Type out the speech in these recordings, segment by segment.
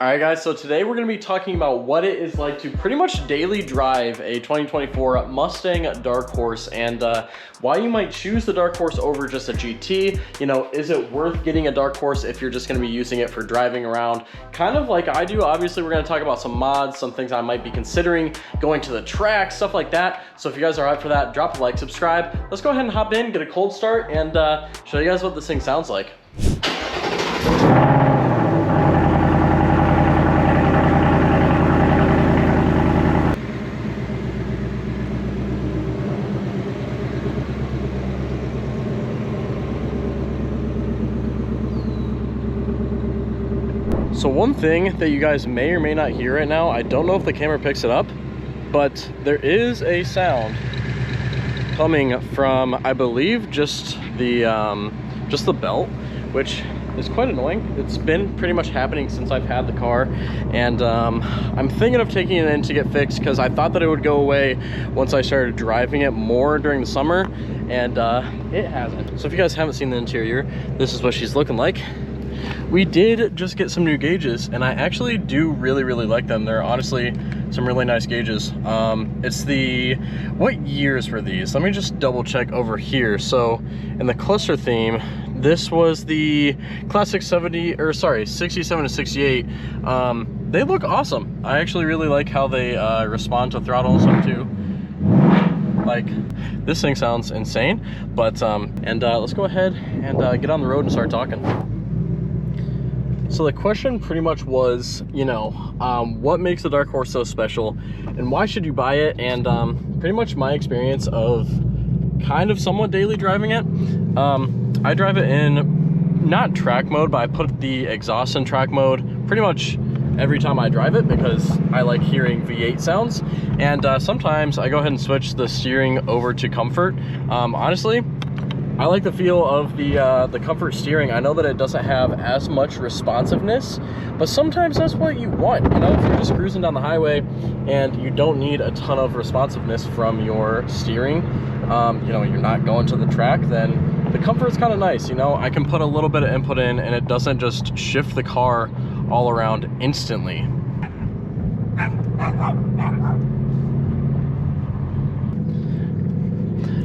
All right, guys, so today we're going to be talking about what it is like to pretty much daily drive a 2024 Mustang Dark Horse and why you might choose the Dark Horse over just a GT. You know, is it worth getting a Dark Horse if you're just going to be using it for driving around kind of like I do? Obviously, we're going to talk about some mods, some things I might be considering, going to the track, stuff like that. So if you guys are hyped for that, drop a like, subscribe. Let's go ahead and hop in, get a cold start, and show you guys what this thing sounds like. So one thing that you guys may or may not hear right now, I don't know if the camera picks it up, but there is a sound coming from, I believe, just the belt, which is quite annoying. It's been pretty much happening since I've had the car, and I'm thinking of taking it in to get fixed because I thought that it would go away once I started driving it more during the summer, and it hasn't. So if you guys haven't seen the interior, this is what she's looking like. We did just get some new gauges, and I actually do really like them. They're honestly some really nice gauges. It's the, what years were these? Let me just double check over here. So in the cluster theme, this was the classic 67 to 68. They look awesome. I actually really like how they respond to throttle and stuff too. Like, this thing sounds insane, but let's go ahead and get on the road and start talking. So the question pretty much was, you know, what makes the Dark Horse so special and why should you buy it? And pretty much my experience of kind of somewhat daily driving it. I drive it in not track mode, but I put the exhaust in track mode pretty much every time I drive it because I like hearing V8 sounds. And sometimes I go ahead and switch the steering over to comfort. Honestly, I like the feel of the comfort steering. I know that it doesn't have as much responsiveness, but sometimes that's what you want. You know, if you're just cruising down the highway and you don't need a ton of responsiveness from your steering, you know, you're not going to the track, then the comfort's kind of nice. You know, I can put a little bit of input in and it doesn't just shift the car all around instantly.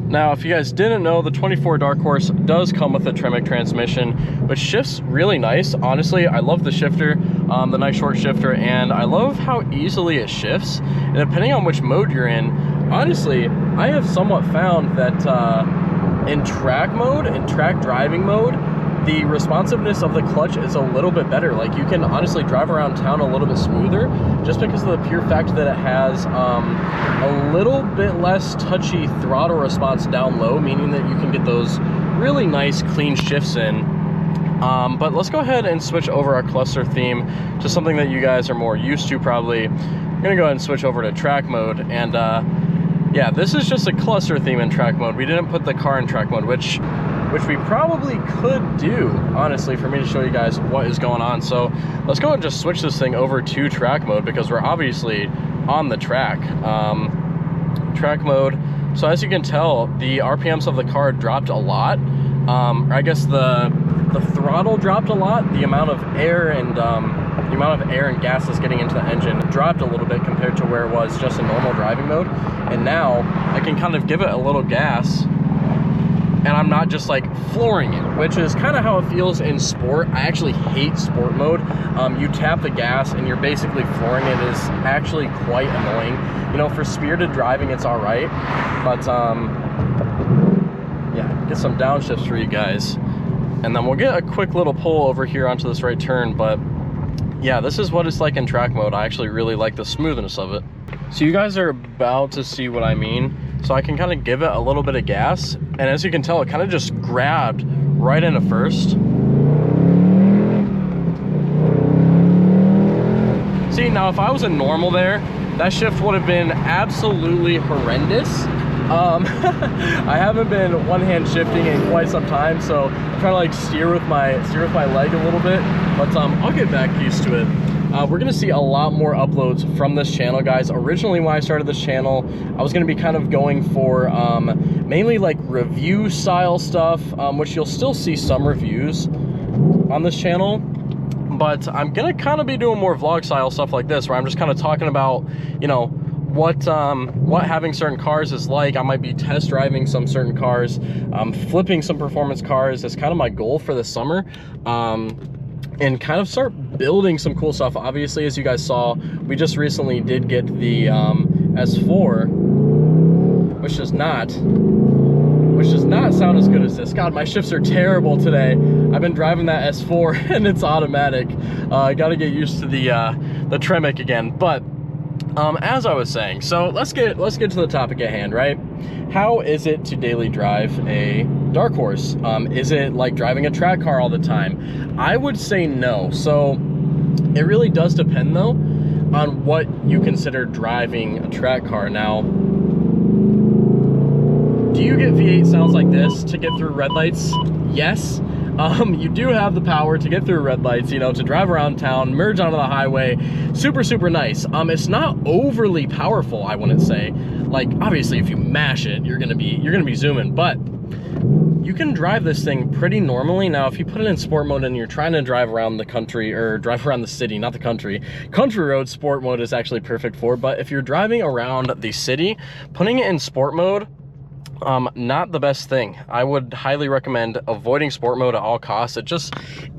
Now, if you guys didn't know, the 24 Dark Horse does come with a Tremec transmission, which shifts really nice. Honestly, I love the shifter, the nice short shifter, and I love how easily it shifts. And depending on which mode you're in, honestly, I have somewhat found that in track mode, in track driving mode, the responsiveness of the clutch is a little bit better. Like, you can honestly drive around town a little bit smoother just because of the pure fact that it has a little bit less touchy throttle response down low, meaning that you can get those really nice clean shifts in. But let's go ahead and switch over our cluster theme to something that you guys are more used to probably. I'm gonna go ahead and switch over to track mode, and yeah, this is just a cluster theme in track mode. We didn't put the car in track mode, which we probably could do, honestly, for me to show you guys what is going on. So let's go and just switch this thing over to track mode because we're obviously on the track. Track mode. So as you can tell, the RPMs of the car dropped a lot. I guess the throttle dropped a lot. The amount of air and gas that's getting into the engine dropped a little bit compared to where it was just in normal driving mode. And now I can kind of give it a little gas, and I'm not just like flooring it, which is kind of how it feels in sport. I actually hate sport mode. You tap the gas and you're basically flooring it. Is actually quite annoying. You know, for spirited driving, it's all right, but yeah, get some downshifts for you guys, and then we'll get a quick little pull over here onto this right turn. But yeah, this is what it's like in track mode. I actually really like the smoothness of it. So you guys are about to see what I mean. So I can kind of give it a little bit of gas, and as you can tell, it kind of just grabbed right into first. See, now if I was in normal there, that shift would have been absolutely horrendous. I haven't been one-hand shifting in quite some time, so I'm trying to like steer with my leg a little bit, but I'll get back used to it. We're gonna see a lot more uploads from this channel, guys. Originally, when I started this channel, I was gonna be kind of going for mainly like review style stuff, which you'll still see some reviews on this channel, But I'm gonna kind of be doing more vlog style stuff like this, where I'm just kind of talking about, you know, what having certain cars is like. I might be test driving some certain cars, flipping some performance cars. That's kind of my goal for the summer, and kind of start building some cool stuff. Obviously, as you guys saw, we just recently did get the S4, which does not sound as good as this. God, my shifts are terrible today. I've been driving that S4 and it's automatic. I gotta get used to the Tremec again. But as I was saying, so let's get to the topic at hand, right? How is it to daily drive a dark horse? Is it like driving a track car all the time? I would say no. So it really does depend though on what you consider driving a track car. Now, do you get V8 sounds like this to get through red lights? Yes. You do have the power to get through red lights, you know, to drive around town, merge onto the highway. Super, super nice. It's not overly powerful, I wouldn't say. Like, obviously, if you mash it, you're gonna be zooming, but you can drive this thing pretty normally. Now, if you put it in sport mode and you're trying to drive around the country, or drive around the city, not the country road, sport mode is actually perfect for. But if you're driving around the city, putting it in sport mode, not the best thing. I would highly recommend avoiding sport mode at all costs.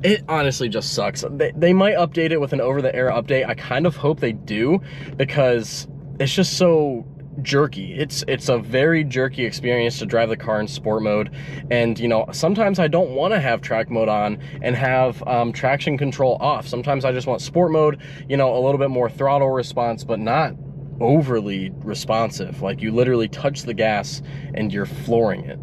It honestly just sucks. They might update it with an over-the-air update. I kind of hope they do, because it's just so jerky. It's a very jerky experience to drive the car in sport mode. And you know, sometimes I don't want to have track mode on and have traction control off. Sometimes I just want sport mode, you know, a little bit more throttle response, but not overly responsive. Like, you literally touch the gas and you're flooring it.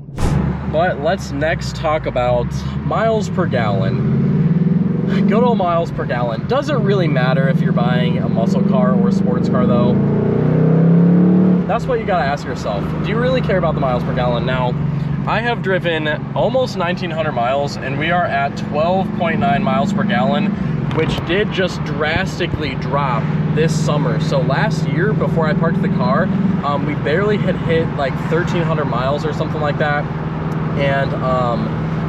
But let's next talk about miles per gallon. Good old miles per gallon. Doesn't really matter if you're buying a muscle car or a sports car though. That's what you gotta ask yourself. Do you really care about the miles per gallon? Now, I have driven almost 1,900 miles and we are at 12.9 miles per gallon, which did just drastically drop this summer. So last year, before I parked the car, we barely had hit like 1,300 miles or something like that. And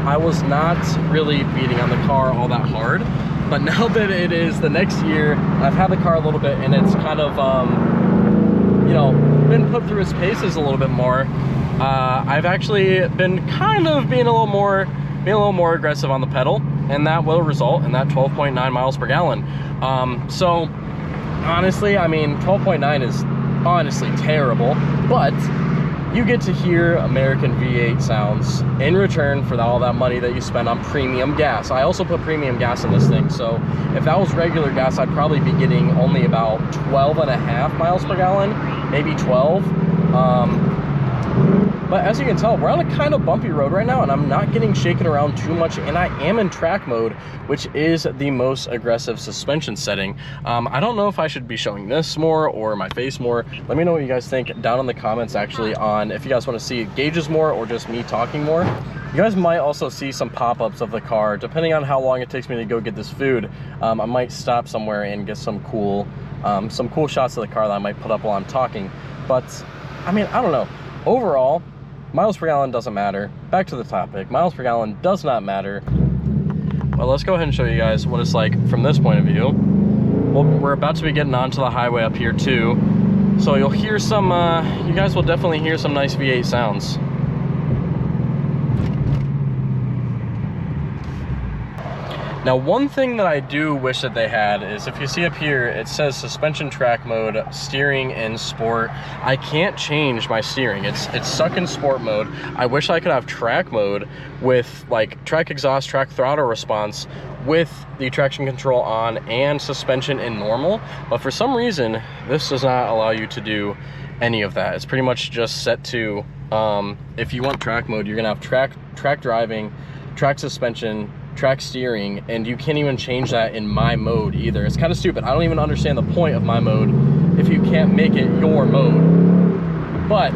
I was not really beating on the car all that hard. But now that it is the next year, I've had the car a little bit and it's kind of, you know, been put through its paces a little bit more. I've actually been kind of being a little more aggressive on the pedal, and that will result in that 12.9 miles per gallon. So honestly, I mean, 12.9 is honestly terrible, but you get to hear American V8 sounds in return for all that money that you spend on premium gas. I also put premium gas in this thing, so if that was regular gas, I'd probably be getting only about 12.5 miles per gallon, maybe 12. But as you can tell, we're on a kind of bumpy road right now, and I'm not getting shaken around too much, and I am in track mode, which is the most aggressive suspension setting. I don't know if I should be showing this more or my face more. Let me know what you guys think down in the comments, actually, on if you guys want to see gauges more or just me talking more. You guys might also see some pop-ups of the car, depending on how long it takes me to go get this food. I might stop somewhere and get some cool shots of the car that I might put up while I'm talking. But, I mean, I don't know. Overall, miles per gallon doesn't matter. Back to the topic. Miles per gallon does not matter. Well, let's go ahead and show you guys what it's like from this point of view. Well, we're about to be getting onto the highway up here too. So you'll hear some, you guys will definitely hear some nice V8 sounds. Now, one thing that I do wish that they had is, if you see up here, it says suspension track mode, steering in sport. I can't change my steering. It's stuck in sport mode. I wish I could have track mode with like track exhaust, track throttle response with the traction control on and suspension in normal. But for some reason, this does not allow you to do any of that. It's pretty much just set to, if you want track mode, you're gonna have track driving, track suspension, track steering, and you can't even change that in my mode either. It's kind of stupid. I don't even understand the point of my mode if you can't make it your mode. But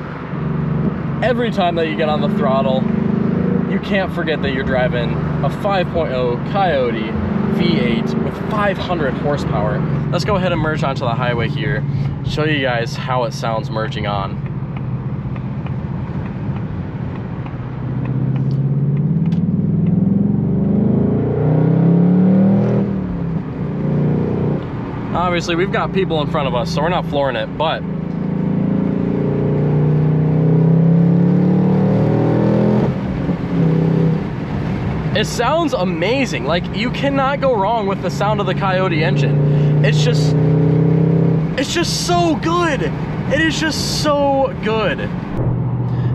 every time that you get on the throttle, you can't forget that you're driving a 5.0 Coyote V8 with 500 horsepower. Let's go ahead and merge onto the highway here, show you guys how it sounds merging on. Obviously, we've got people in front of us, so we're not flooring it, but it sounds amazing. Like, you cannot go wrong with the sound of the Coyote engine. It's just so good. It is just so good.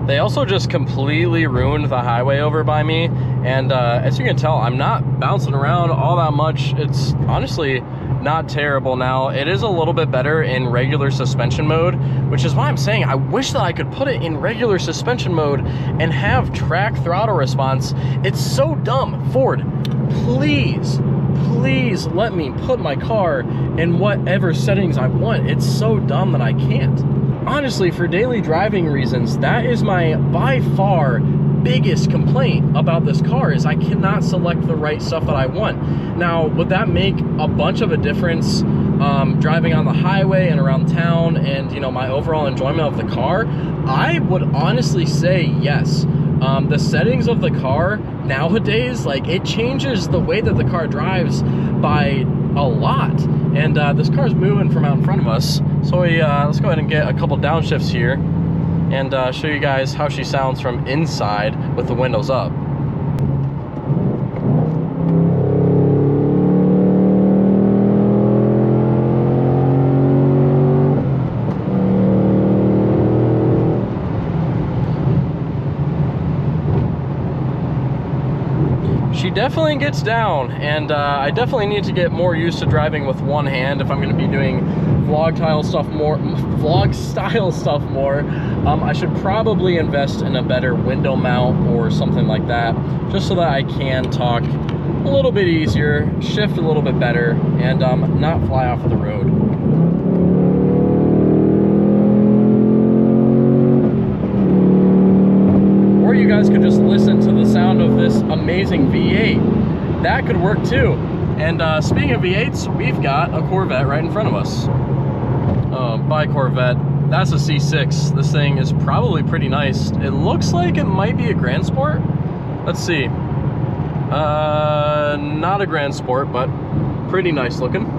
They also just completely ruined the highway over by me, and as you can tell, I'm not bouncing around all that much. It's honestly not terrible now. It is a little bit better in regular suspension mode, which is why I'm saying I wish that I could put it in regular suspension mode and have track throttle response. It's so dumb. Ford, please let me put my car in whatever settings I want. It's so dumb that I can't. Honestly, for daily driving reasons, that is my by far biggest complaint about this car, is I cannot select the right stuff that I want. Now, would that make a bunch of a difference driving on the highway and around town, and you know, my overall enjoyment of the car? I would honestly say yes. The settings of the car nowadays, like, it changes the way that the car drives by a lot. And this car's moving from out in front of us, so let's go ahead and get a couple downshifts here and show you guys how she sounds from inside with the windows up. She definitely gets down, and I definitely need to get more used to driving with one hand if I'm going to be doing vlog style stuff more. I should probably invest in a better window mount or something like that, just so that I can talk a little bit easier, shift a little bit better, and not fly off the road. Or you guys could just listen to the sound of this amazing V8. That could work too. And speaking of V8s, we've got a Corvette right in front of us. By Corvette, that's a C6. This thing is probably pretty nice. It looks like it might be a Grand Sport. Let's see. Not a Grand Sport, but pretty nice looking.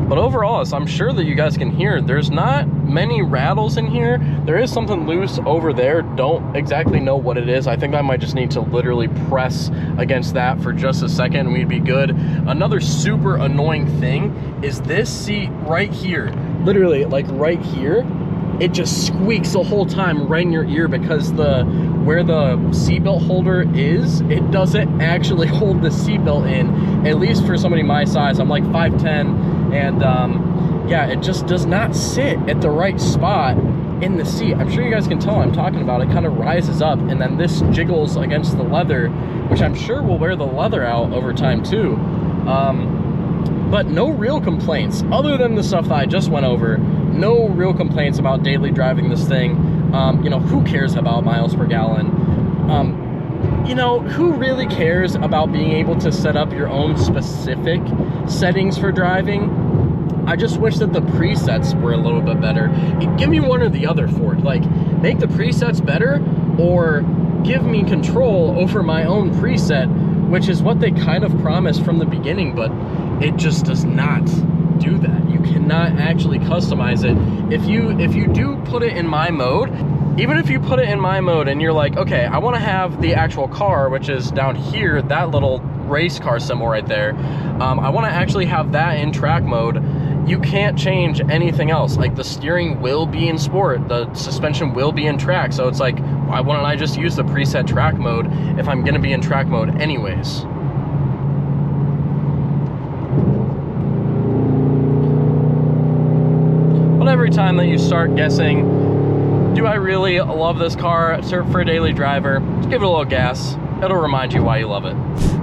But overall, as I'm sure that you guys can hear, there's not many rattles in here. There is something loose over there. Don't exactly know what it is. I think I might just need to literally press against that for just a second and we'd be good. Another super annoying thing is this seat right here. Literally, like right here, it just squeaks the whole time right in your ear because where the seatbelt holder is, it doesn't actually hold the seatbelt in, at least for somebody my size. I'm like 5'10", and yeah, it just does not sit at the right spot in the seat. I'm sure you guys can tell I'm talking about it. Kind of rises up, and then this jiggles against the leather, which I'm sure will wear the leather out over time too. But no real complaints other than the stuff that I just went over. No real complaints about daily driving this thing. You know, who cares about miles per gallon? You know, who really cares about being able to set up your own specific settings for driving? I just wish that the presets were a little bit better. Give me one or the other, Ford. Like, make the presets better, or give me control over my own preset, which is what they kind of promised from the beginning, but it just does not do that. You cannot actually customize it. If you do put it in my mode, even if you put it in my mode and you're like, okay, I want to have the actual car, which is down here, that little race car symbol right there, I want to actually have that in track mode. You can't change anything else. Like, the steering will be in sport, the suspension will be in track, so it's like, why wouldn't I just use the preset track mode if I'm gonna be in track mode anyways? But every time that you start guessing, do I really love this car for a daily driver, just give it a little gas. It'll remind you why you love it.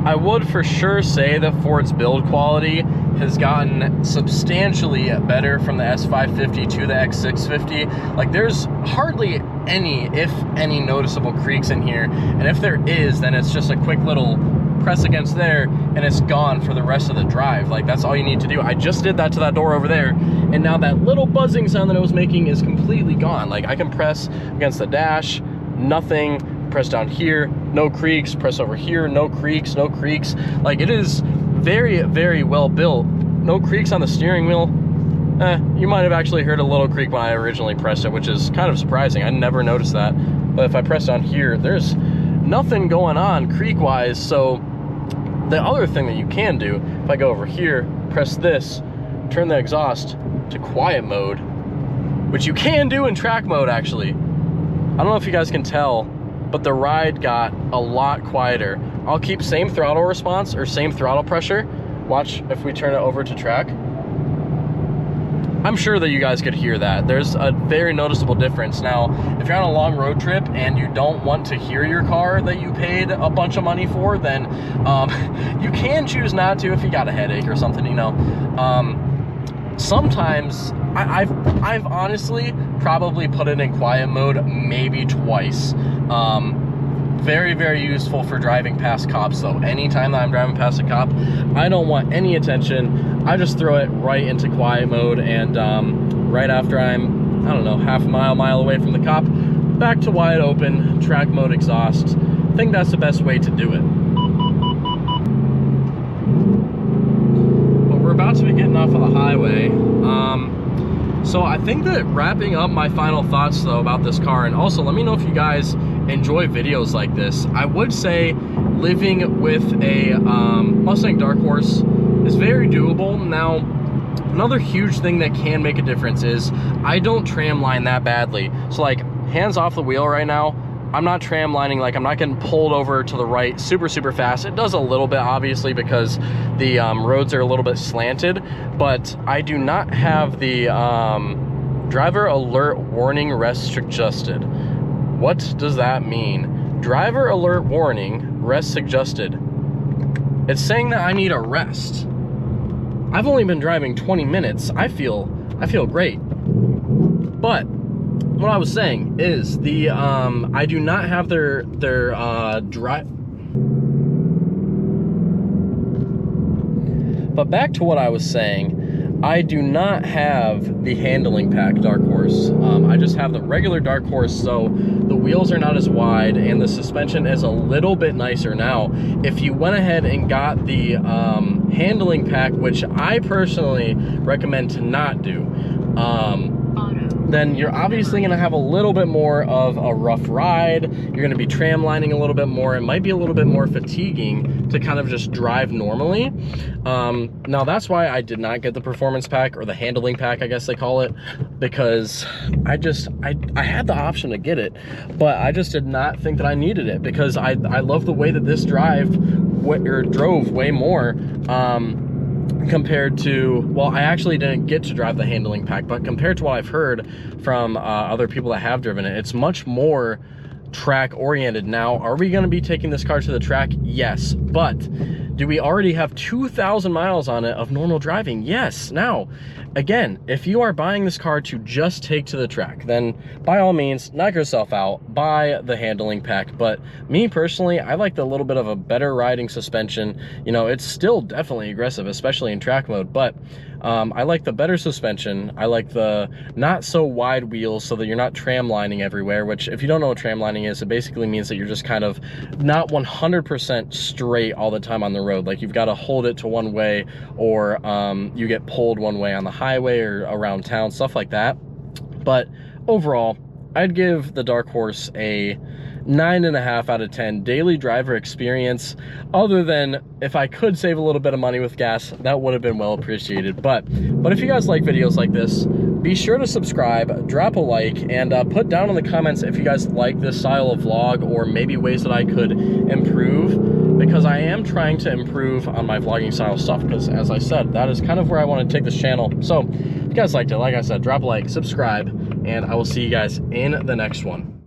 I would for sure say that Ford's build quality has gotten substantially better from the S550 to the X650. Like, there's hardly any, if any, noticeable creaks in here. And if there is, then it's just a quick little press against there and it's gone for the rest of the drive. Like, that's all you need to do. I just did that to that door over there, and now that little buzzing sound that it was making is completely gone. Like, I can press against the dash, nothing. Press down here, no creaks. Press over here, no creaks, no creaks. Like, it is very, very well built. no creaks on the steering wheel. You might have actually heard a little creak when I originally pressed it, which is kind of surprising. I never noticed that. But if I press on here, there's nothing going on creak-wise. So the other thing that you can do, if I go over here, press this, turn the exhaust to quiet mode, which you can do in track mode actually. I don't know if you guys can tell, but the ride got a lot quieter. I'll keep same throttle response or same throttle pressure. Watch if we turn it over to track. I'm sure that you guys could hear that. There's a very noticeable difference. Now, if you're on a long road trip and you don't want to hear your car that you paid a bunch of money for, then you can choose not to if you got a headache or something, you know. Sometimes, I've honestly probably put it in quiet mode maybe twice. Very, very useful for driving past cops though. Anytime that I'm driving past a cop, I don't want any attention. I just throw it right into quiet mode, and right after I'm, I don't know, half a mile away from the cop, back to wide open, track mode exhaust. I think that's the best way to do it. But we're about to be getting off of the highway. So I think that wrapping up my final thoughts though about this car, and also let me know if you guys enjoy videos like this. I would say living with a Mustang Dark Horse is very doable. Now, another huge thing that can make a difference is I don't tram line that badly. So like, hands off the wheel right now, I'm not tram lining, like I'm not getting pulled over to the right super fast. It does a little bit obviously because the roads are a little bit slanted, but I do not have the driver alert warning rest adjusted. What does that mean? Driver alert warning rest adjusted. It's saying that I need a rest. I've only been driving 20 minutes. I feel great. But what I was saying is the I do not have their drive. But back to what I was saying, I do not have the handling pack Dark Horse. I just have the regular Dark Horse, so the wheels are not as wide and the suspension is a little bit nicer. Now, if you went ahead and got the handling pack, which I personally recommend to not do, then you're obviously going to have a little bit more of a rough ride. You're going to be tram lining a little bit more. It might be a little bit more fatiguing to kind of just drive normally. Now that's why I did not get the performance pack, or the handling pack I guess they call it, because I had the option to get it, but I just did not think that I needed it, because I love the way that this drove way more compared to, well, I actually didn't get to drive the handling pack, but compared to what I've heard from other people that have driven it, it's much more track oriented. Now, are we going to be taking this car to the track? Yes. But do we already have 2,000 miles on it of normal driving? Yes. Now, again, if you are buying this car to just take to the track, then by all means, knock yourself out, buy the handling pack. But me personally, I like the little bit of a better riding suspension. You know, it's still definitely aggressive, especially in track mode, but I like the better suspension. I like the not so wide wheels so that you're not tram lining everywhere, which if you don't know what tram lining is, it basically means that you're just kind of not 100% straight all the time on the road. Like you've got to hold it to one way, or you get pulled one way on the highway or around town, stuff like that. But overall, I'd give the Dark Horse a 9.5 out of 10 daily driver experience. Other than if I could save a little bit of money with gas, that would have been well appreciated. But if you guys like videos like this, be sure to subscribe, drop a like, and put down in the comments if you guys like this style of vlog, or maybe ways that I could improve, because I am trying to improve on my vlogging style stuff, because as I said, that is kind of where I want to take this channel. So if you guys liked it, like I said, drop a like, subscribe, and I will see you guys in the next one.